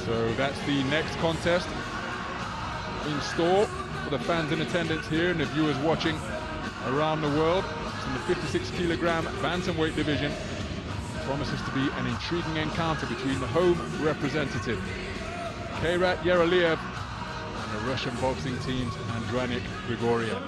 So that's the next contest in store for the fans in attendance here and the viewers watching around the world. It's in the 56 kilogram bantamweight division. It promises to be an intriguing encounter between the home representative Kairat Yeraliyev and the Russian boxing team's Andranik Grigorian.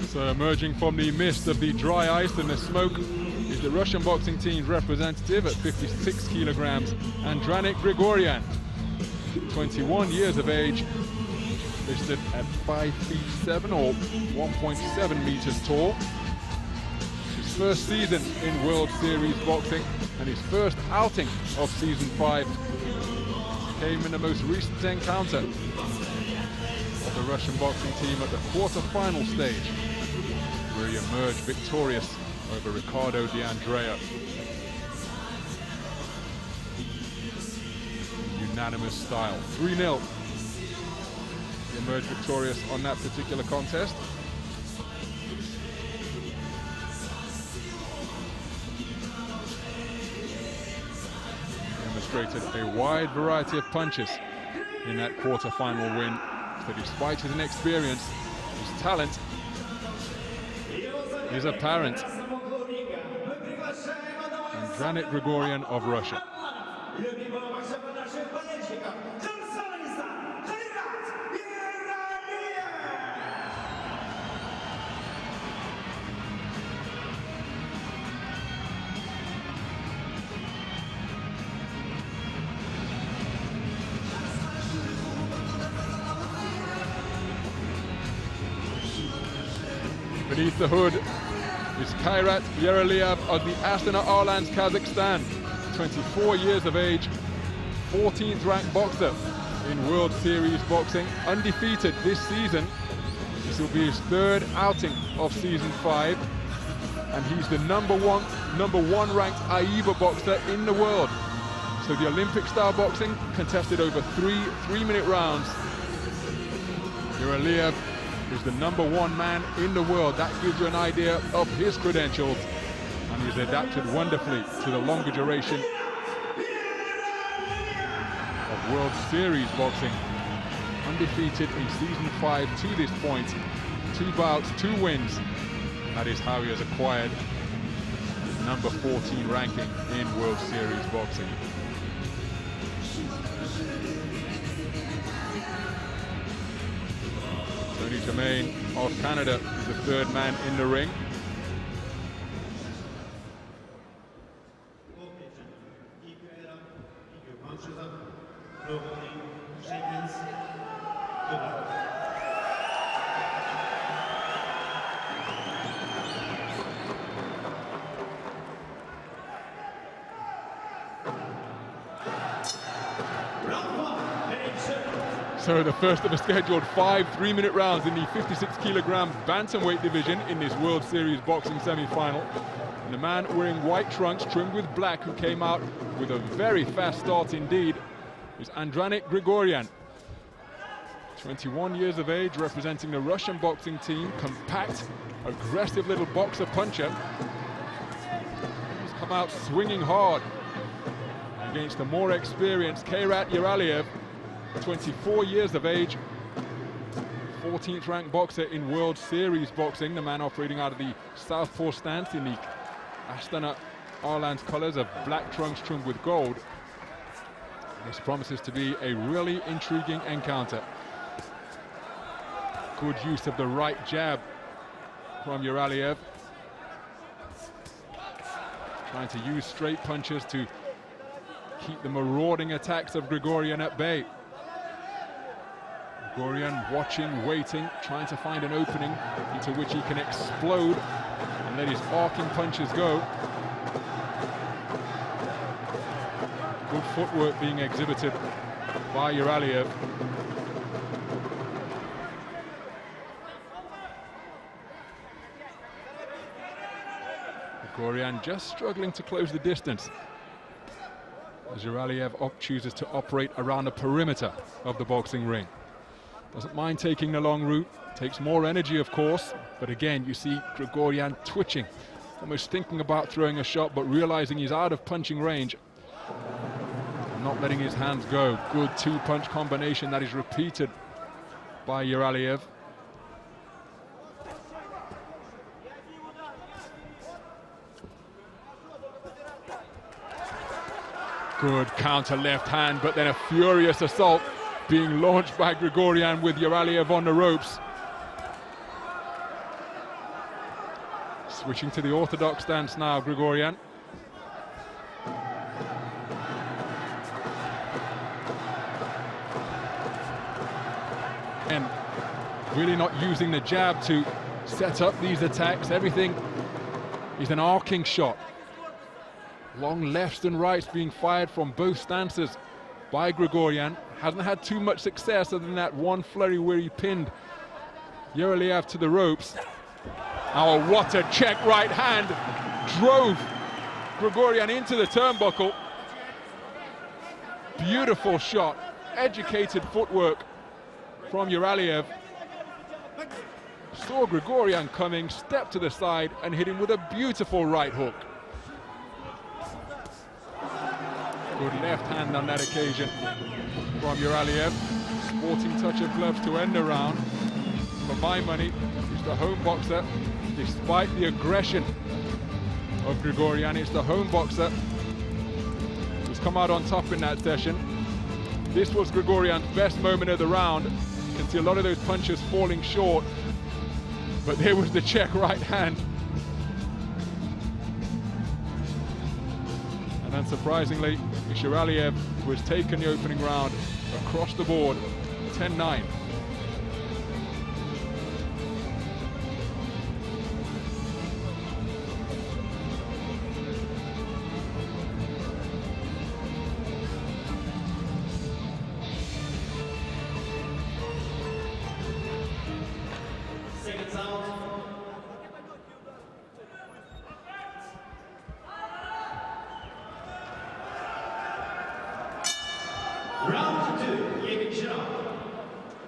So emerging from the mist of the dry ice and the smoke is the Russian boxing team's representative at 56 kilograms, Andranik Grigorian. 21 years of age, listed at 5 feet 7 or 1.7 meters tall. His first season in World Series boxing and his first outing of season 5 came in the most recent encounter of the Russian boxing team at the quarter-final stage, where he emerged victorious over Ricardo D'Andrea. Unanimous style, 3-0. He emerged victorious on that particular contest. Demonstrated a wide variety of punches in that quarter-final win. So despite his inexperience, his talent is apparent. Andranik Grigorian of Russia. Beneath the hood is Kairat Yeraliyev of the Astana Arlans, Kazakhstan. 24 years of age, 14th ranked boxer in World Series boxing, undefeated this season. This will be his third outing of season 5, and he's the number one ranked AIBA boxer in the world. So the Olympic style boxing contested over three-minute rounds. Yeraliyev is the number 1 man in the world. That gives you an idea of his credentials, and he's adapted wonderfully to the longer duration of World Series boxing. Undefeated in season 5 to this point, 2 bouts, 2 wins. That is how he has acquired his number 14 ranking in World Series boxing. Tony Germain of Canada is the 3rd man in the ring. So the first of a scheduled 5 3-minute rounds in the 56 kilogram bantamweight division in this World Series boxing semi-final. And the man wearing white trunks trimmed with black, who came out with a very fast start indeed, is Andranik Grigorian. 21 years of age, representing the Russian boxing team. Compact, aggressive little boxer puncher. He's come out swinging hard against the more experienced Kairat Yeraliyev. 24 years of age, 14th ranked boxer in World Series boxing, the man operating out of the southpaw stance in the Astana Arlans colors of black trunks trimmed with gold. This promises to be a really intriguing encounter. Good use of the right jab from Yeraliyev. trying to use straight punches to keep the marauding attacks of Grigorian at bay. Grigorian watching, waiting, trying to find an opening into which he can explode and let his arcing punches go. Good footwork being exhibited by Yeraliyev. Grigorian just struggling to close the distance, as Yeraliyev chooses to operate around the perimeter of the boxing ring. Doesn't mind taking the long route, takes more energy of course, but again you see Grigorian twitching, almost thinking about throwing a shot but realizing he's out of punching range, not letting his hands go. Good two-punch combination that is repeated by Yeraliyev. Good counter left hand, but then a furious assault being launched by Grigorian with Yeraliyev on the ropes. Switching to the orthodox stance now, Grigorian. And really not using the jab to set up these attacks. Everything is an arcing shot. Long lefts and rights being fired from both stances by Grigorian. Hasn't had too much success other than that one flurry where he pinned Yeraliyev to the ropes. Oh, what a check right hand. Drove Grigorian into the turnbuckle. Beautiful shot. Educated footwork from Yeraliyev. Saw Grigorian coming, stepped to the side and hit him with a beautiful right hook. Good left hand on that occasion from Yeraliyev. Sporting touch of gloves to end the round. For my money, he's the home boxer. Despite the aggression of Grigorian, it's the home boxer who's come out on top in that session. This was Grigorian's best moment of the round. You can see a lot of those punches falling short, but there was the check right hand. And unsurprisingly, it's Yeraliyev who has taken the opening round across the board, 10-9.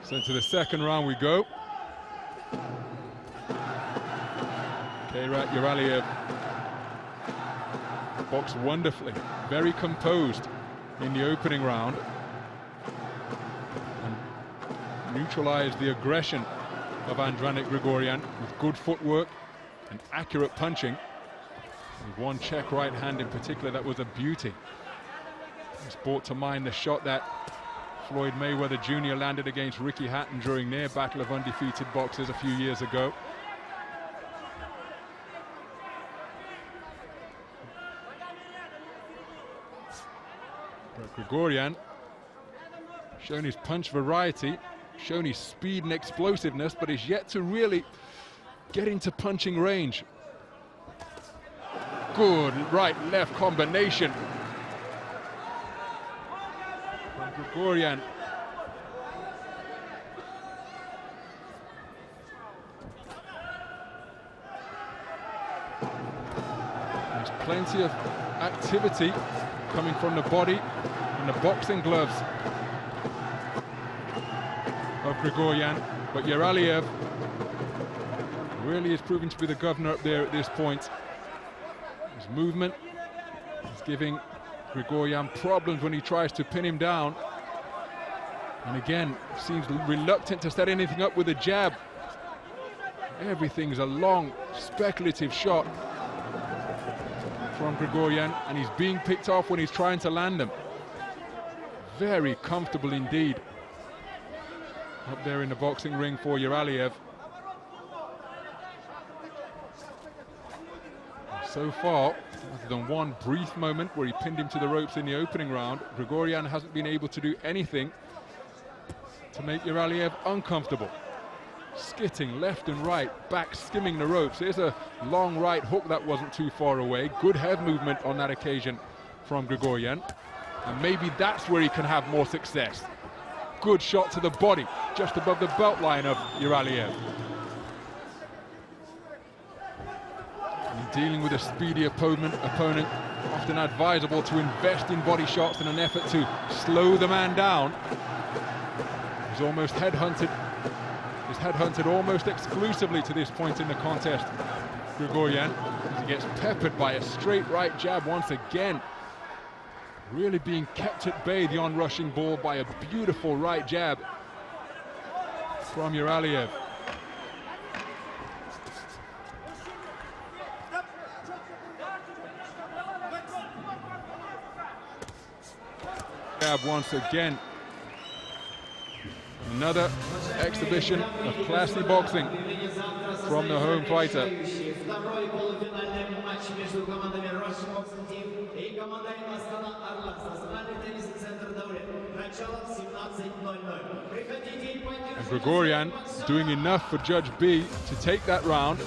So into the second round we go. Kairat, Yeraliyev boxed wonderfully, very composed in the opening round, and neutralized the aggression of Andranik Grigorian with good footwork and accurate punching. With one check right hand in particular that was a beauty. It's brought to mind the shot that Floyd Mayweather Jr. landed against Ricky Hatton during their battle of undefeated boxers a few years ago. But Grigorian shown his punch variety, shown his speed and explosiveness, but is yet to really get into punching range. Good right-left combination. Grigorian. There's plenty of activity coming from the body and the boxing gloves of Grigorian, but Yeraliyev really is proving to be the governor up there at this point. His movement is giving Grigorian problems when he tries to pin him down, and again seems reluctant to set anything up with a jab. Everything's a long speculative shot from Grigorian, and he's being picked off when he's trying to land them. Very comfortable indeed up there in the boxing ring for Yeraliyev. So far, other than one brief moment where he pinned him to the ropes in the opening round, Grigorian hasn't been able to do anything to make Yeraliyev uncomfortable. Skitting left and right, back skimming the ropes. There's a long right hook that wasn't too far away. Good head movement on that occasion from Grigorian. And maybe that's where he can have more success. Good shot to the body, just above the belt line of Yeraliyev. Dealing with a speedy opponent, often advisable to invest in body shots in an effort to slow the man down. He's almost headhunted. He's headhunted almost exclusively to this point in the contest, Grigorian, as he gets peppered by a straight right jab once again. Really being kept at bay, the on-rushing ball, by a beautiful right jab from Yeraliyev. Jab once again. Another exhibition of classy boxing from the home fighter. And Grigorian doing enough for Judge B to take that round,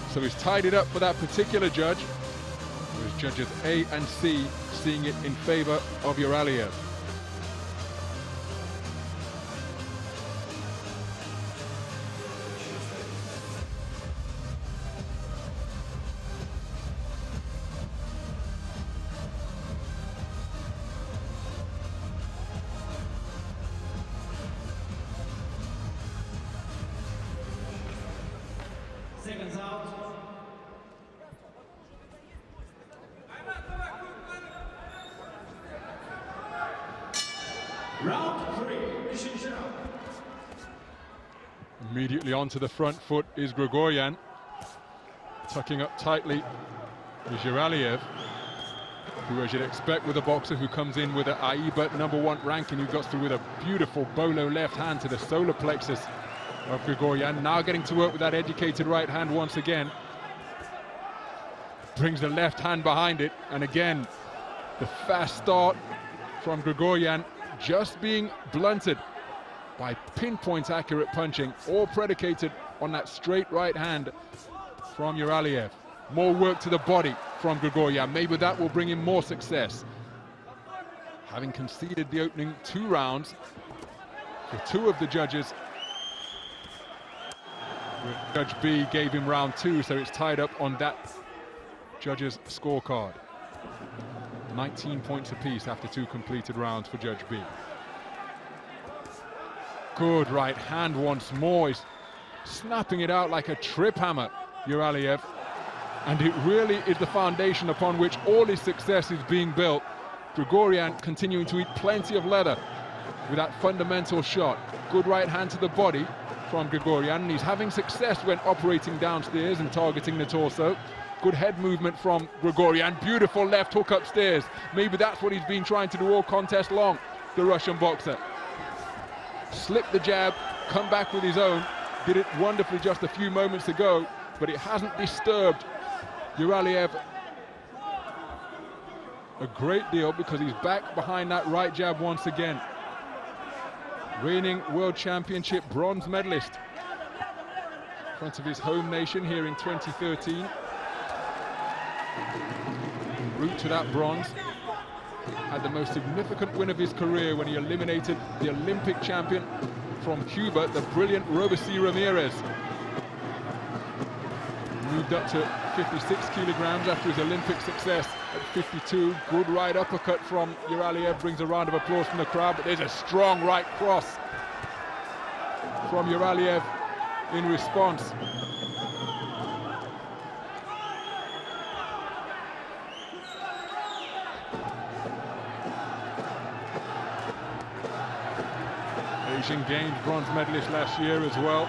so he's tied it up for that particular judge, whereas judges A and C seeing it in favor of Yeraliyev. Seconds out. Round 3. Immediately onto the front foot is Grigorian. Tucking up tightly is Yeraliyev, who, as you'd expect with a boxer who comes in with an AIBA #1 ranking, who got through with a beautiful bolo left hand to the solar plexus of Grigorian, now getting to work with that educated right hand once again. Brings the left hand behind it, and again, the fast start from Grigorian just being blunted by pinpoint accurate punching, all predicated on that straight right hand from Yeraliyev. More work to the body from Grigorian. Maybe that will bring him more success. Having conceded the opening 2 rounds for 2 of the judges, Judge B gave him round 2, so it's tied up on that judge's scorecard. 19 points apiece after 2 completed rounds for Judge B. Good right hand once more. He's snapping it out like a trip hammer, Yeraliyev. And it really is the foundation upon which all his success is being built. Grigorian continuing to eat plenty of leather with that fundamental shot. Good right hand to the body from Grigorian, and he's having success when operating downstairs and targeting the torso. Good head movement from Grigorian. Beautiful left hook upstairs. Maybe that's what he's been trying to do all contest long, the Russian boxer. Slip the jab, come back with his own. Did it wonderfully just a few moments ago, but it hasn't disturbed Yeraliyev a great deal, because he's back behind that right jab once again. Reigning World Championship bronze medalist in front of his home nation here in 2013. En route to that bronze, had the most significant win of his career when he eliminated the Olympic champion from Cuba, the brilliant Robesi Ramirez. Moved up to 56 kilograms after his Olympic success at 52. Good right uppercut from Yeraliyev brings a round of applause from the crowd, but there's a strong right cross from Yeraliyev in response. Asian Games bronze medalist last year as well.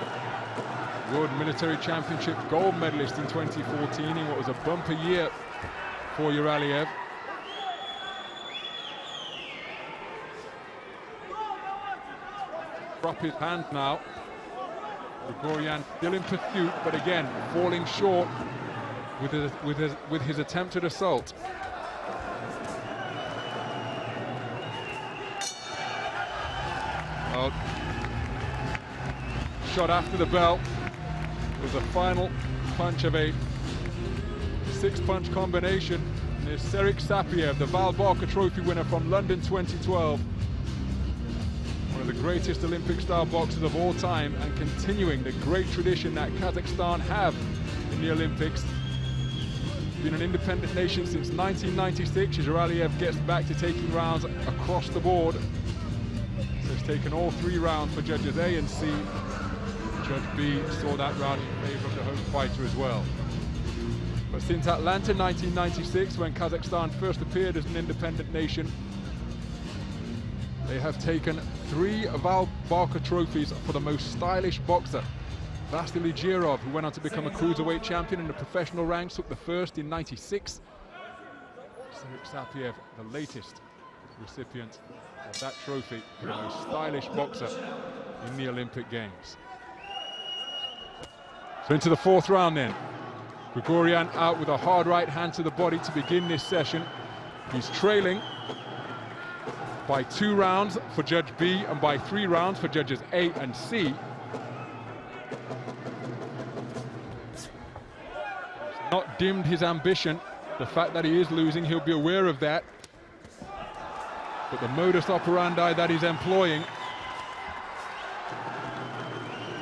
World Military Championship gold medalist in 2014 in what was a bumper year for Yeraliyev. Drop his hand now. Grigorian still in pursuit, but again falling short with his attempted assault. Well, shot after the bell was a final punch of a 6-punch combination. And there's Yeraliyev, the Val Barker Trophy winner from London 2012. One of the greatest Olympic-style boxers of all time, and continuing the great tradition that Kazakhstan have in the Olympics. Been an independent nation since 1996. Yeraliyev gets back to taking rounds across the board. So it's taken all 3 rounds for judges A and C. Judge B saw that round in favor of the home fighter as well. But since Atlanta 1996, when Kazakhstan first appeared as an independent nation, they have taken 3 Val Barker trophies for the most stylish boxer. Vasily Girov, who went on to become a cruiserweight champion in the professional ranks, took the first in '96. Yeraliyev, the latest recipient of that trophy for the most stylish boxer in the Olympic Games. So into the 4th round then. Grigorian out with a hard right hand to the body to begin this session. He's trailing by 2 rounds for Judge B and by 3 rounds for judges A and C. Not dimmed his ambition. The fact that he is losing, he'll be aware of that. But the modus operandi that he's employing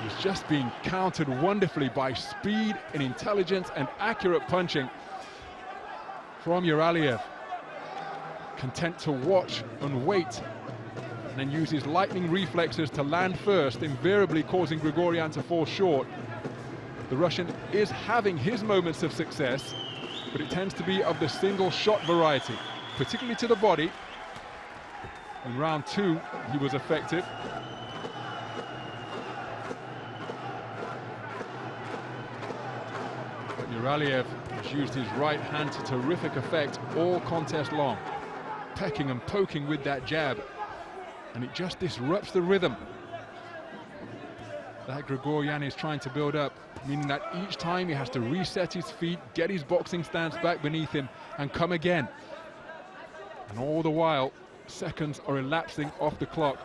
is just being countered wonderfully by speed and intelligence and accurate punching from Yeraliyev. Content to watch and wait, and then use his lightning reflexes to land first, invariably causing Grigorian to fall short. The Russian is having his moments of success, but it tends to be of the single shot variety, particularly to the body. In round 2, he was effective. But Yeraliyev has used his right hand to terrific effect all contest long, pecking and poking with that jab, and it just disrupts the rhythm that Grigorian is trying to build up, meaning that each time he has to reset his feet, get his boxing stance back beneath him, and come again. And all the while, seconds are elapsing off the clock.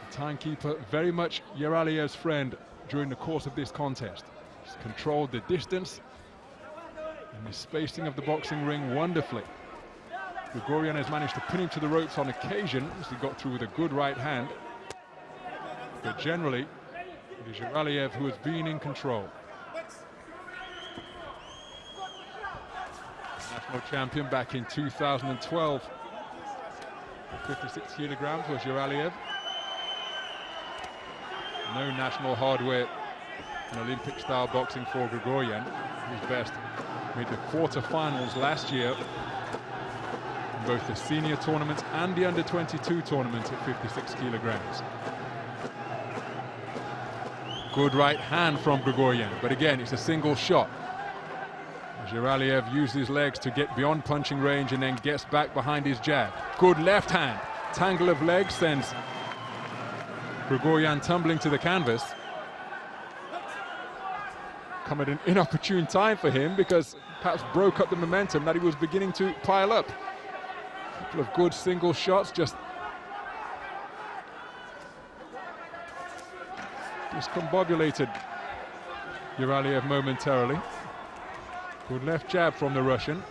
The timekeeper very much Yeraliyev's friend during the course of this contest. He's controlled the distance and the spacing of the boxing ring wonderfully. Grigorian has managed to pin him to the ropes on occasion, as he got through with a good right hand. But generally, it is Yeraliyev who has been in control. National champion back in 2012. 56 kilograms was Yeraliyev. No national hardware in Olympic-style boxing for Grigorian. His best made the quarterfinals last year in both the senior tournament and the under-22 tournament at 56 kilograms. Good right hand from Grigorian, but again, it's a single shot. Yeraliyev used his legs to get beyond punching range and then gets back behind his jab. Good left hand. Tangle of legs sends Grigorian tumbling to the canvas. Come at an inopportune time for him, because perhaps broke up the momentum that he was beginning to pile up. A couple of good single shots, just discombobulated Yeraliyev momentarily. Good left jab from the Russian.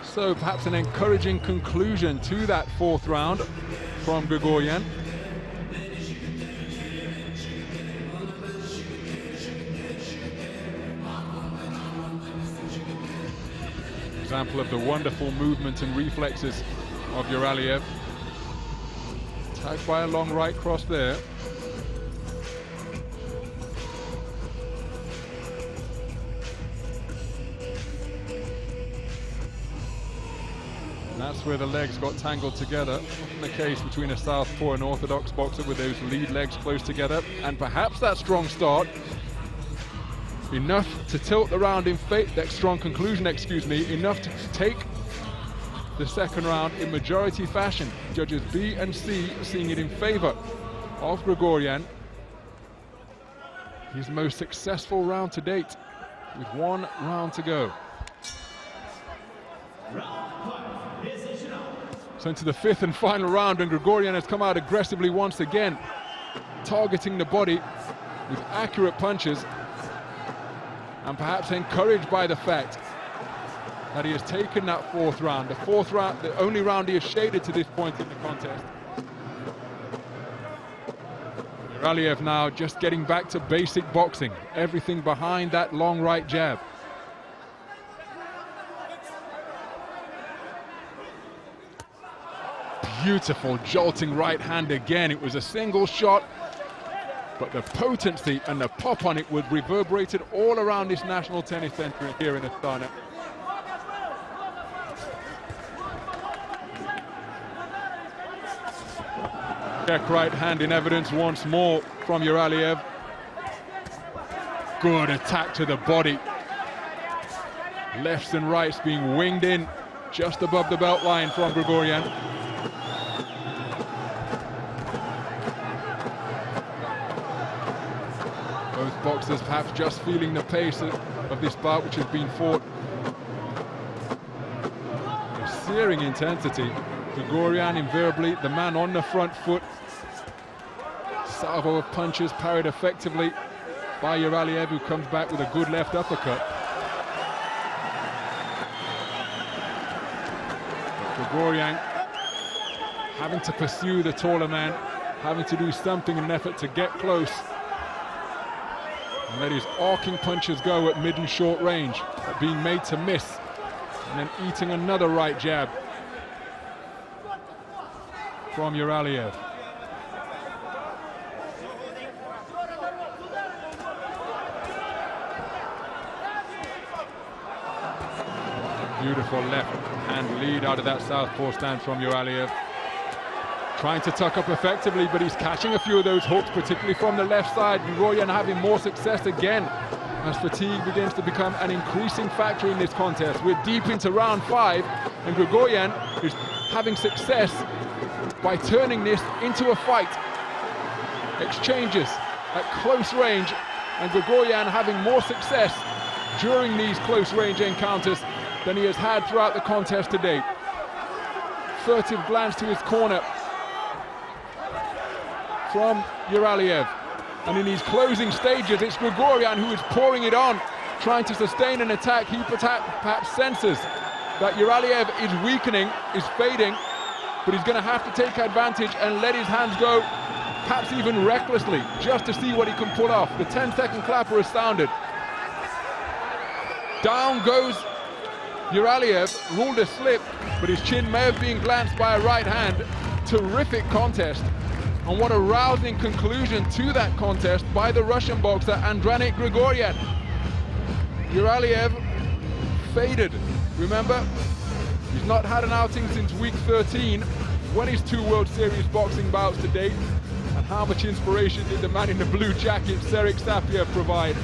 So perhaps an encouraging conclusion to that 4th round from Grigorian. Example of the wonderful movement and reflexes of Yeraliyev. Tagged by a long right cross there. And that's where the legs got tangled together. Often the case between a southpaw and orthodox boxer, with those lead legs close together. And perhaps that strong start enough to tilt the round in fate, that strong conclusion, excuse me, enough to take the 2nd round in majority fashion. Judges B and C seeing it in favor of Grigorian. His most successful round to date, with 1 round to go. So into the 5th and final round, and Grigorian has come out aggressively once again, targeting the body with accurate punches, and perhaps encouraged by the fact that he has taken that 4th round. The 4th round, the only round he has shaded to this point in the contest. Yeraliyev now just getting back to basic boxing, everything behind that long right jab. Beautiful jolting right hand again. It was a single shot, but the potency and the pop on it was reverberated all around this National Tennis Center here in Astana. Check right hand in evidence once more from Yeraliyev. Good attack to the body. Lefts and rights being winged in just above the belt line from Grigorian. Both boxers perhaps just feeling the pace of this bout, which has been fought with searing intensity. Grigorian invariably the man on the front foot. Salvo of punches parried effectively by Yeraliyev, who comes back with a good left uppercut. Grigorian having to pursue the taller man, having to do something in an effort to get close and let his arcing punches go at mid and short range, but being made to miss, and then eating another right jab from Yeraliyev. Beautiful left hand lead out of that southpaw stance from Yeraliyev. Trying to tuck up effectively, but he's catching a few of those hooks, particularly from the left side. Grigorian having more success again as fatigue begins to become an increasing factor in this contest. We're deep into round 5, and Grigorian is having success by turning this into a fight. Exchanges at close range, and Grigorian having more success during these close range encounters than he has had throughout the contest to date. Furtive glance to his corner from Yeraliyev, and in these closing stages it's Grigorian who is pouring it on, trying to sustain an attack. He perhaps senses that Yeraliyev is weakening, is fading, but he's going to have to take advantage and let his hands go, perhaps even recklessly, just to see what he can pull off. The 10-second clapper has sounded. Down goes Yeraliyev, ruled a slip, but his chin may have been glanced by a right hand. Terrific contest, and what a rousing conclusion to that contest by the Russian boxer Andranik Grigorian. Yeraliyev faded. Remember, he's not had an outing since week 13, won his 2 World Series boxing bouts to date, and how much inspiration did the man in the blue jacket, Serek Sapiev, provide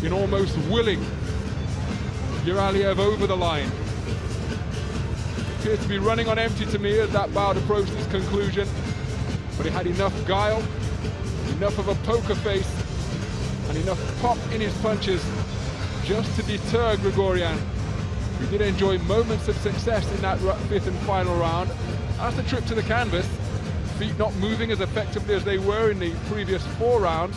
in almost willing Yeraliyev over the line. Appeared to be running on empty to me as that bout approached its conclusion, but he had enough guile, enough of a poker face, and enough pop in his punches just to deter Grigorian. We did enjoy moments of success in that 5th and final round. As the trip to the canvas, feet not moving as effectively as they were in the previous 4 rounds.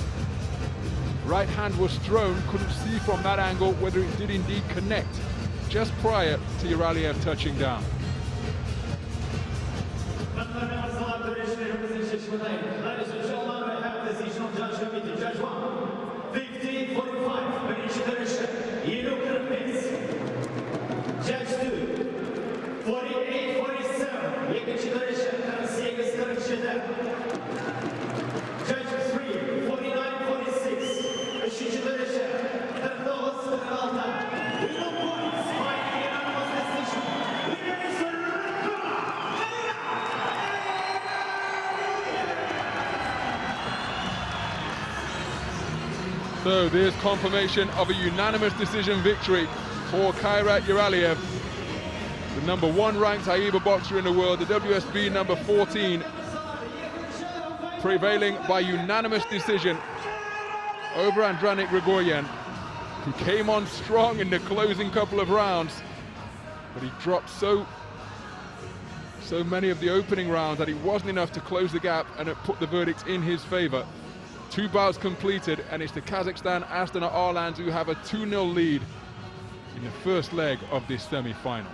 Right hand was thrown, couldn't see from that angle whether it did indeed connect just prior to Yeraliyev touching down. Ladies and gentlemen, we have a decision of judge committee. Judge 1, 15:45, Беречи Дореше, Judge 2, 48:47, Беречи Дореше, Ералиев, Judge 3, 49:46, Беречи Дореше, Ералиев, Winner points by unanimous decision. So there's confirmation of a unanimous decision victory for Kairat Yeraliyev, the number 1 ranked AIBA boxer in the world, the WSB number 14, prevailing by unanimous decision over Andranik Grigorian, who came on strong in the closing couple of rounds, but he dropped so many of the opening rounds that it wasn't enough to close the gap, and it put the verdict in his favor. 2 bouts completed, and it's the Kazakhstan Astana Arlands who have a 2-0 lead in the first leg of this semi-final.